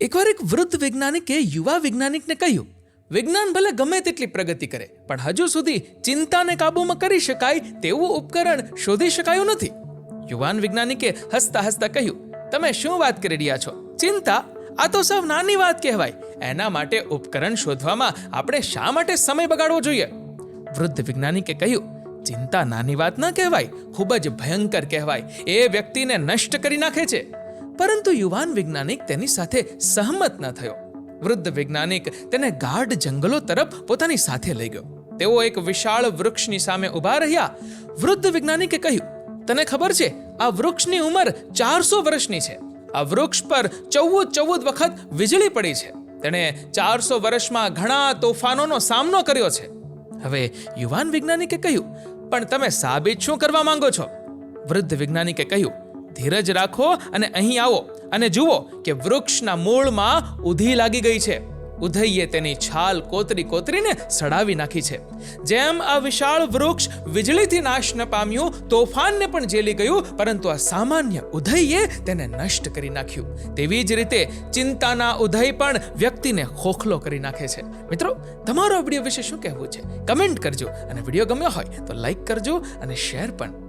એકવાર એક વૃદ્ધ વૈજ્ઞાનિકે યુવા વૈજ્ઞાનિકને કહ્યું, વિજ્ઞાન ભલે ગમે તેટલી પ્રગતિ કરે પણ હજુ સુધી ચિંતાને કાબૂમાં કરી શકાય તેવું ઉપકરણ શોધી શકાયું નથી. યુવાન વૈજ્ઞાનિકે હસતા હસતા કહ્યું, તમે શું વાત કરી રહ્યા છો? ચિંતા? આ તો સાવ નાની વાત કહેવાય. એના માટે ઉપકરણ શોધવામાં આપણે શા માટે સમય બગાડવો જોઈએ? વૃદ્ધ વૈજ્ઞાનિકે કહ્યું, ચિંતા નાની વાત ન કહેવાય, ખૂબ જ ભયંકર કહેવાય. એ વ્યક્તિને નષ્ટ કરી નાખે છે. પરંતુ યુવાન વૈજ્ઞાનિક તેની સાથે સહમત ન થયો. વૃદ્ધ વૈજ્ઞાનિક તેને ગાઢ જંગલો તરફ પોતાની સાથે લઈ ગયો. તેઓ એક વિશાળ વૃક્ષની સામે ઊભા રહ્યા. વૃદ્ધ વૈજ્ઞાનિકે કહ્યું, તને ખબર છે, આ વૃક્ષની ઉંમર 400 વર્ષની છે. આ વૃક્ષ પર 14 વખત વીજળી પડી છે. તેણે 400 વર્ષમાં ઘણા તોફાનોનો સામનો કર્યો છે. હવે યુવાન વૈજ્ઞાનિકે કહ્યું, પણ તમે સાબિત શું કરવા માંગો છો? વૃદ્ધ વૈજ્ઞાનિકે કહ્યું, ધીરજ રાખો અને અહીં આવો અને જુઓ કે વૃક્ષના મૂળમાં ઉધી લાગી ગઈ છે. ઉધઈએ તેની છાલ કોતરીને સડાવી નાખી છે. જેમ આ વિશાળ વૃક્ષ વીજળીથી નાશ ન પામ્યું, તોફાનને પણ ઝેલી ગયું, પરંતુ આ સામાન્ય ઉધઈએ તેને નષ્ટ કરી નાખ્યું. તેવી જ રીતે ચિંતાના ઉધઈ પણ વ્યક્તિને ખોખલો કરી નાખે છે. મિત્રો, તમારો વિડીયો વિશે શું કહેવું છે? કમેન્ટ કરજો અને વિડીયો ગમ્યો હોય તો લાઈક કરજો અને શેર પણ.